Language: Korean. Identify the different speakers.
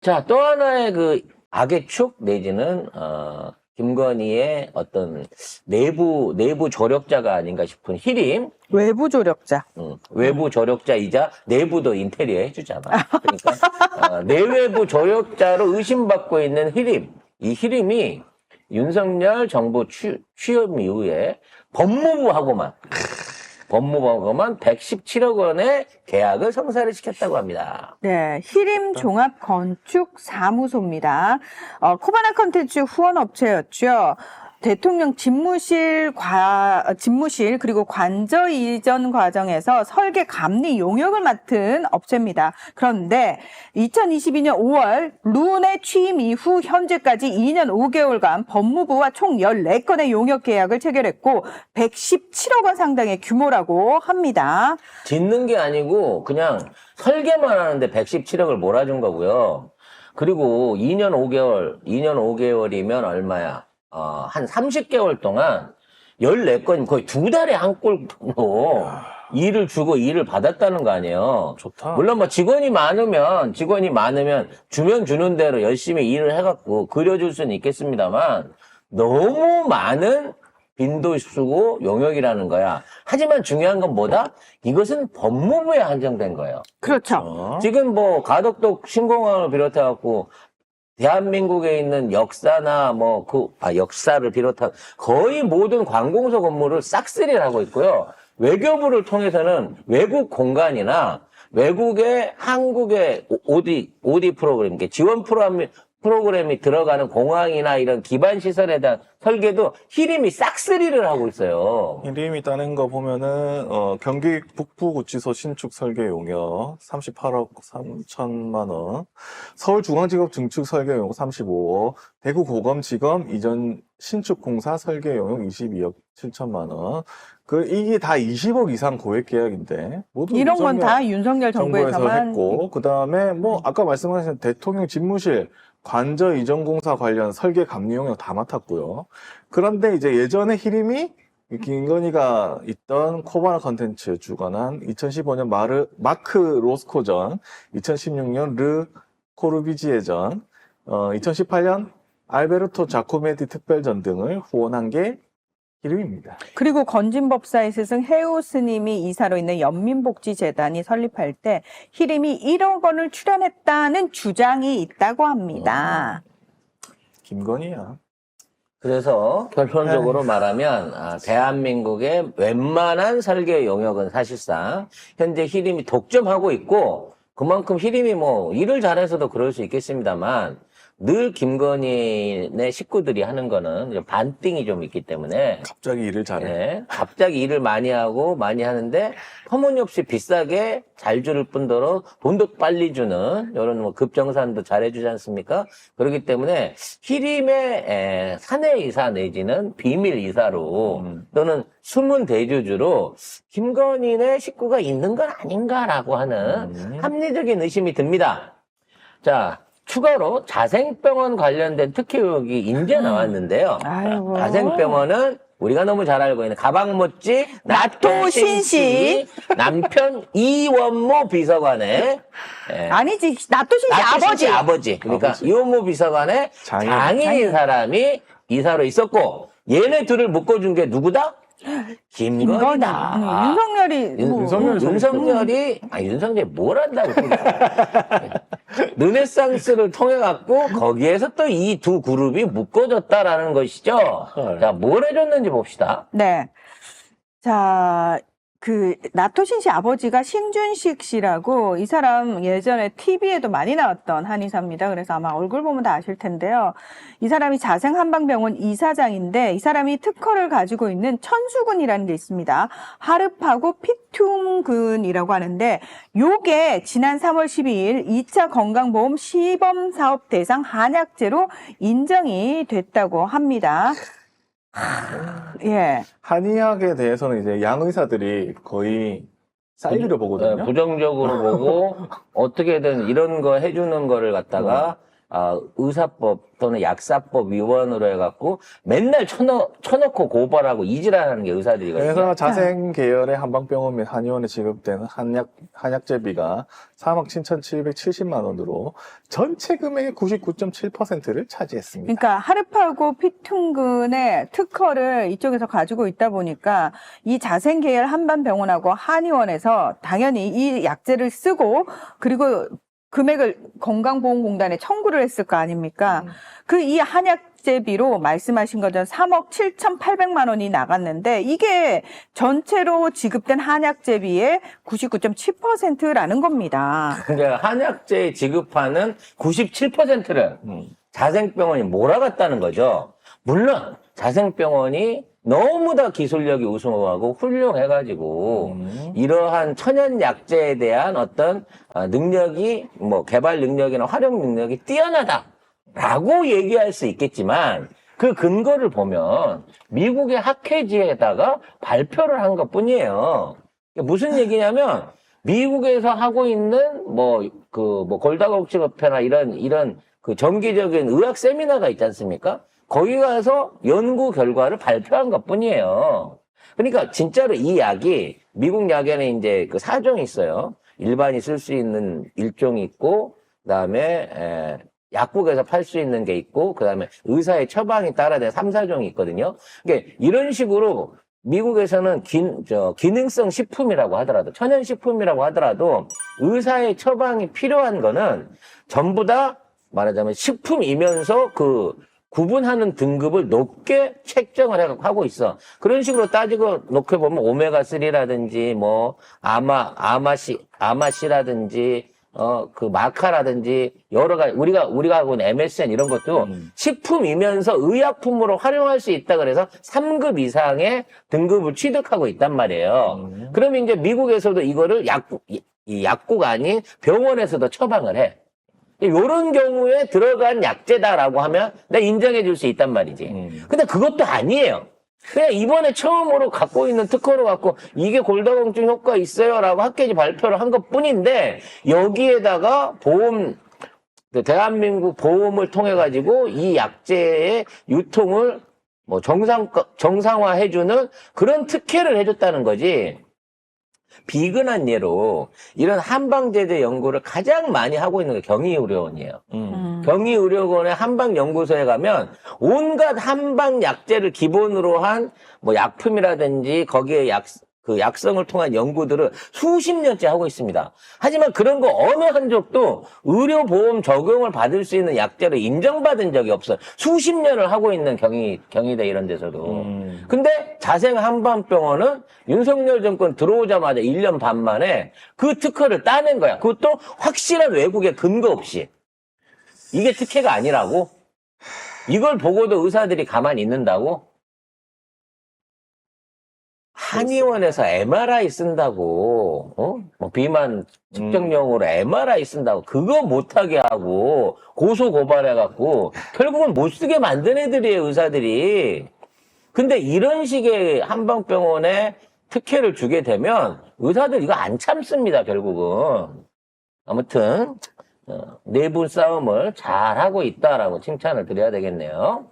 Speaker 1: 자, 또 하나의 그 악의 축 내지는 김건희의 어떤 내부 조력자가 아닌가 싶은 히림.
Speaker 2: 외부 조력자.
Speaker 1: 외부 조력자이자 내부도 인테리어 해주잖아. 그러니까 내외부 조력자로 의심받고 있는 히림. 이 히림이 윤석열 정부 취임 이후에 법무부하고만 117억 원의 계약을 성사를 시켰다고 합니다.
Speaker 2: 네, 히림 종합건축사무소입니다. 코바나 컨텐츠 후원업체였죠. 대통령 집무실 그리고 관저 이전 과정에서 설계 감리 용역을 맡은 업체입니다. 그런데 2022년 5월 룬의 취임 이후 현재까지 2년 5개월간 법무부와 총 14건의 용역 계약을 체결했고 117억 원 상당의 규모라고 합니다.
Speaker 1: 짓는 게 아니고 그냥 설계만 하는데 117억을 몰아준 거고요. 그리고 2년 5개월이면 얼마야? 한 30개월 동안 14건 거의 2달에 한 꼴로 일을 주고 일을 받았다는 거 아니에요.
Speaker 3: 좋다.
Speaker 1: 물론 뭐 직원이 많으면 주면 주는 대로 열심히 일을 해갖고 그려줄 수는 있겠습니다만 너무 많은 빈도 수고 용역이라는 거야. 하지만 중요한 건 뭐다? 이것은 법무부에 한정된 거예요.
Speaker 2: 그렇죠.
Speaker 1: 지금 뭐 가덕도 신공항을 비롯해갖고 대한민국에 있는 역사나 역사를 비롯한 거의 모든 관공서 건물을 싹쓸이를 하고 있고요. 외교부를 통해서는 외국 공간이나 외국의 한국의 OD 프로그램, 지원 프로그램이 들어가는 공항이나 이런 기반 시설에 대한 설계도 히림이 싹쓸이를 하고 있어요.
Speaker 3: 히림이 따낸 거 보면은 경기 북부구치소 신축 설계 용역 38억 3천만 원, 서울중앙지검 증축 설계 용역 35억, 대구고검지검 이전 신축 공사 설계 용역 22억 7천만 원. 이게 다 20억 이상 고액 계약인데 모두
Speaker 2: 이런 건 다 윤석열 정부에서만
Speaker 3: 했고, 그 다음에 아까 말씀하신 대통령 집무실 관저 이전 공사 관련 설계 감리 용역 다 맡았고요. 그런데 이제 예전에 히림이 김건희가 있던 코바나 컨텐츠 주관한 2015년 마크 로스코전, 2016년 르 코르비지에전, 2018년 알베르토 자코메디 특별전 등을 후원한 게 히림입니다.
Speaker 2: 그리고 건진법사의 스승 해우 스님이 이사로 있는 연민복지재단이 설립할 때 히림이 1억 원을 출연했다는 주장이 있다고 합니다.
Speaker 3: 김건희야.
Speaker 1: 그래서 결론적으로 말하면 대한민국의 웬만한 설계 용역은 사실상 현재 히림이 독점하고 있고 그만큼 히림이 일을 잘해서도 그럴 수 있겠습니다만 늘 김건희의 식구들이 하는 거는 반띵이 좀 있기 때문에
Speaker 3: 갑자기 일을 잘해.
Speaker 1: 네, 갑자기 일을 많이 하는데 터무니없이 비싸게 잘 줄 뿐더러 돈도 빨리 주는 이런 급정산도 잘해주지 않습니까? 그렇기 때문에 히림의 사내이사 내지는 비밀이사로 또는 숨은 대주주로 김건희의 식구가 있는 건 아닌가라고 하는 합리적인 의심이 듭니다. 자, 추가로 자생병원 관련된 특혜 의혹이 이제 나왔는데요.
Speaker 2: 아이고.
Speaker 1: 자생병원은 우리가 너무 잘 알고 있는 가방모찌 나토신 씨 남편 이원모 비서관의
Speaker 2: 아니지, 나토신 씨
Speaker 1: 아버지. 그러니까 이원모 비서관의 장인인 사람이 이사로 있었고 얘네 둘을 묶어준 게 누구다? 김건희다. 윤석열이 뭘 한다고. 르네상스를 통해갖고 거기에서 또 이 두 그룹이 묶어졌다라는 것이죠. 자, 뭘 해줬는지 봅시다.
Speaker 2: 네. 자, 나토신 씨 아버지가 신준식 씨라고 이 사람 예전에 TV에도 많이 나왔던 한의사입니다. 그래서 아마 얼굴 보면 다 아실 텐데요. 이 사람이 자생한방병원 이사장인데 이 사람이 특허를 가지고 있는 천수근이라는 게 있습니다. 하르파고 피툼근이라고 하는데 요게 지난 3월 12일 2차 건강보험 시범사업 대상 한약재로 인정이 됐다고 합니다. 예.
Speaker 3: 한의학에 대해서는 이제 양의사들이 거의 사이비로 보거든요.
Speaker 1: 부정적으로 보고 어떻게든 이런 거 해주는 거를 갖다가 의사법 또는 약사법 위반으로 해갖고 맨날 쳐놓고 고발하고 이질하는 게 의사들이거든요.
Speaker 3: 그래서 자생 계열의 한방병원 및 한의원에 지급되는 한약제비가 3억 7,770만 원으로 전체 금액의 99.7%를 차지했습니다.
Speaker 2: 그러니까 하르파고 피퉁근의 특허를 이쪽에서 가지고 있다 보니까 이 자생 계열 한방병원하고 한의원에서 당연히 이 약제를 쓰고 그리고 금액을 건강보험공단에 청구를 했을 거 아닙니까? 그 이 한약제비로 말씀하신 것처럼 3억 7,800만 원이 나갔는데 이게 전체로 지급된 한약제비의 99.7%라는 겁니다.
Speaker 1: 그러니까 한약제 지급하는 97%를 자생병원이 몰아갔다는 거죠. 물론 자생병원이 너무 다 기술력이 우수하고 훌륭해가지고 이러한 천연 약제에 대한 어떤 능력이 뭐 개발 능력이나 활용 능력이 뛰어나다라고 얘기할 수 있겠지만 그 근거를 보면 미국의 학회지에다가 발표를 한 것뿐이에요. 무슨 얘기냐면 미국에서 하고 있는 골다공증협회나 이런 그 정기적인 의학 세미나가 있지 않습니까? 거기 가서 연구 결과를 발표한 것뿐이에요. 그러니까 진짜로 이 약이 미국 약에는 이제 그 4종이 있어요. 일반이 쓸 수 있는 1종이 있고, 그다음에 약국에서 팔 수 있는 게 있고, 그다음에 의사의 처방에 따라 된 3, 4종이 있거든요. 그러니까 이런 식으로 미국에서는 기능성 식품이라고 하더라도, 천연 식품이라고 하더라도 의사의 처방이 필요한 거는 전부 다 말하자면 식품이면서 그 구분하는 등급을 높게 책정을 하고 있어. 그런 식으로 따지고 놓게 보면 오메가3라든지 뭐 아마씨라든지 그 마카라든지 여러 가지 우리가 하고 있는 MSN 이런 것도 식품이면서 의약품으로 활용할 수 있다 그래서 3급 이상의 등급을 취득하고 있단 말이에요. 그러면 이제 미국에서도 이거를 약국 아닌 병원에서도 처방을 해. 요런 경우에 들어간 약제다라고 하면 내가 인정해 줄 수 있단 말이지. 근데 그것도 아니에요. 그냥 이번에 처음으로 갖고 있는 특허로 갖고 이게 골다공증 효과 있어요라고 학회지 발표를 한 것 뿐인데 여기에다가 대한민국 보험을 통해 가지고 이 약제의 유통을 뭐 정상화해주는 그런 특혜를 해줬다는 거지. 비근한 예로 이런 한방제대 연구를 가장 많이 하고 있는 게 경희의료원이에요. 경희의료원의 한방연구소에 가면 온갖 한방약제를 기본으로 한 뭐 약품이라든지 거기에 약성을 통한 연구들을 수십 년째 하고 있습니다. 하지만 그런 거 어느 한쪽도 의료보험 적용을 받을 수 있는 약제로 인정받은 적이 없어요. 수십 년을 하고 있는 경희대 이런 데서도. 근데 자생한방병원은 윤석열 정권 들어오자마자 1년 반 만에 그 특허를 따낸 거야. 그것도 확실한 외국의 근거 없이. 이게 특혜가 아니라고? 이걸 보고도 의사들이 가만히 있는다고? 한의원에서 MRI 쓴다고, 뭐 비만 측정용으로 MRI 쓴다고, 그거 못하게 하고, 고소 고발해갖고, 결국은 못 쓰게 만든 애들이에요, 의사들이. 근데 이런 식의 한방병원에 특혜를 주게 되면, 의사들 이거 안 참습니다, 결국은. 아무튼, 내부 싸움을 잘하고 있다라고 칭찬을 드려야 되겠네요.